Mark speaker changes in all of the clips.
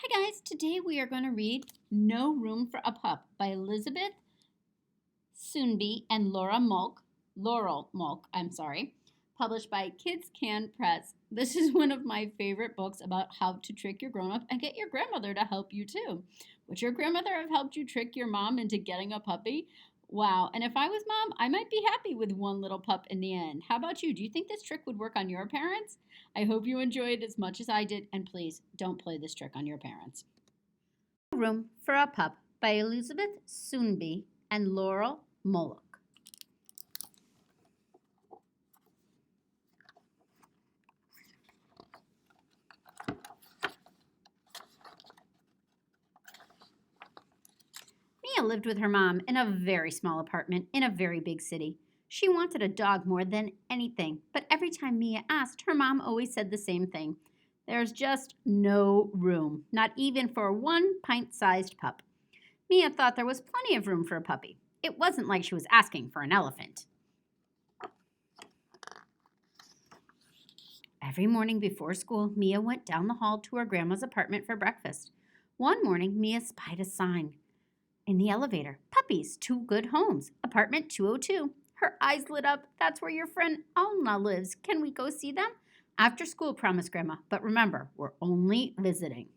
Speaker 1: Hi guys, today we are going to read No Room for a Pup by Elizabeth Suneby and Laurel Molk, published by Kids Can Press. This is one of my favorite books about how to trick your grown-up and get your grandmother to help you too. Would your grandmother have helped you trick your mom into getting a puppy? Wow, and if I was mom, I might be happy with one little pup in the end. How about you? Do you think this trick would work on your parents? I hope you enjoyed it as much as I did, and please don't play this trick on your parents. Room for a Pup by Elizabeth Suneby and Laurel Molk. Mia lived with her mom in a very small apartment in a very big city. She wanted a dog more than anything, but every time Mia asked, her mom always said the same thing. There's just no room, not even for one pint-sized pup. Mia thought there was plenty of room for a puppy. It wasn't like she was asking for an elephant. Every morning before school, Mia went down the hall to her grandma's apartment for breakfast. One morning, Mia spied a sign in the elevator. Puppies, 2 good homes, apartment 202. Her eyes lit up. That's where your friend Alna lives. Can we go see them? After school, promised Grandma. But remember, we're only visiting.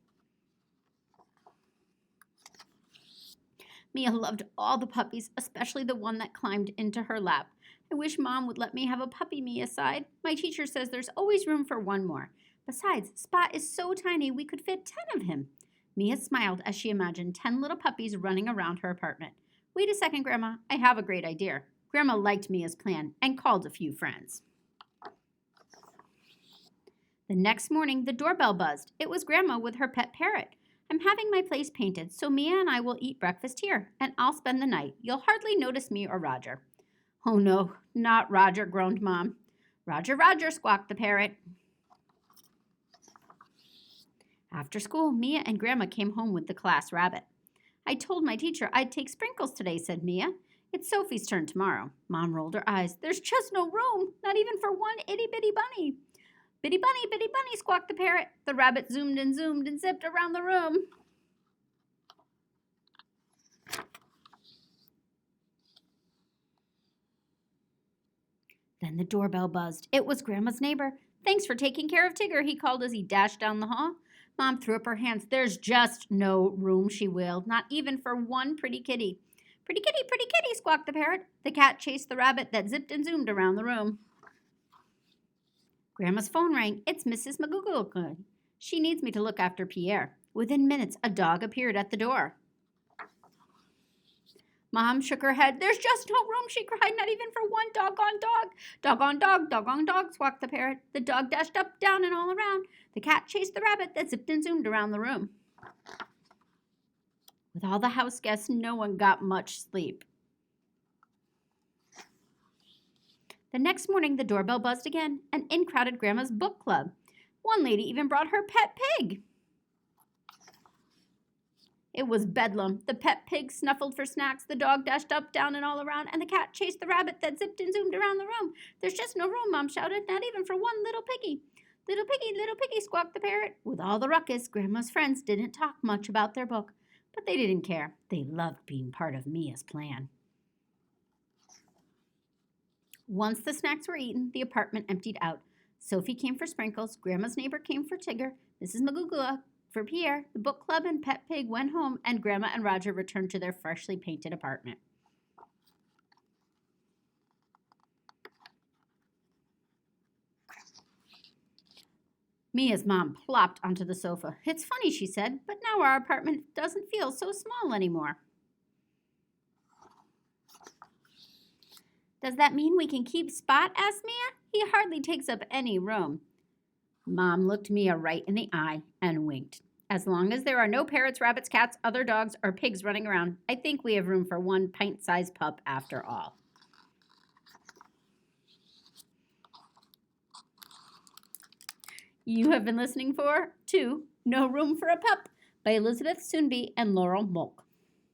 Speaker 1: Mia loved all the puppies, especially the one that climbed into her lap. I wish Mom would let me have a puppy, Mia sighed. My teacher says there's always room for one more. Besides, Spot is so tiny we could fit 10 of him. Mia smiled as she imagined 10 little puppies running around her apartment. Wait a second, Grandma. I have a great idea. Grandma liked Mia's plan and called a few friends. The next morning, the doorbell buzzed. It was Grandma with her pet parrot. I'm having my place painted, so Mia and I will eat breakfast here, and I'll spend the night. You'll hardly notice me or Roger. Oh no, not Roger, groaned Mom. Roger, Roger, squawked the parrot. After school, Mia and Grandma came home with the class rabbit. I told my teacher I'd take Sprinkles today, said Mia. It's Sophie's turn tomorrow. Mom rolled her eyes. There's just no room, not even for one itty-bitty bunny. Bitty bunny, squawked the parrot. The rabbit zoomed and zipped around the room. Then the doorbell buzzed. It was Grandma's neighbor. Thanks for taking care of Tigger, he called as he dashed down the hall. Mom threw up her hands. There's just no room, she wailed, not even for one pretty kitty. Pretty kitty, squawked the parrot. The cat chased the rabbit that zipped and zoomed around the room. Grandma's phone rang. It's Mrs. McGoogle. She needs me to look after Pierre. Within minutes, a dog appeared at the door. Mom shook her head. There's just no room, she cried, not even for one doggone dog. Doggone dog, squawked the parrot. The dog dashed up, down, and all around. The cat chased the rabbit that zipped and zoomed around the room. With all the house guests, no one got much sleep. The next morning, the doorbell buzzed again, and in crowded Grandma's book club. One lady even brought her pet pig. It was bedlam. The pet pig snuffled for snacks, the dog dashed up, down, and all around, and the cat chased the rabbit that zipped and zoomed around the room. There's just no room, Mom shouted, not even for one little piggy. Little piggy, squawked the parrot. With all the ruckus, Grandma's friends didn't talk much about their book, but they didn't care. They loved being part of Mia's plan. Once the snacks were eaten, the apartment emptied out. Sophie came for Sprinkles, Grandma's neighbor came for Tigger, Mrs. McGoogle for Pierre, the book club and pet pig went home, and Grandma and Roger returned to their freshly painted apartment. Mia's mom plopped onto the sofa. It's funny, she said, but now our apartment doesn't feel so small anymore. Does that mean we can keep Spot? Asked Mia. He hardly takes up any room. Mom looked Mia right in the eye and winked. As long as there are no parrots, rabbits, cats, other dogs, or pigs running around, I think we have room for one pint-sized pup after all. You have been listening to No Room for a Pup by Elizabeth Suneby and Laurel Molk.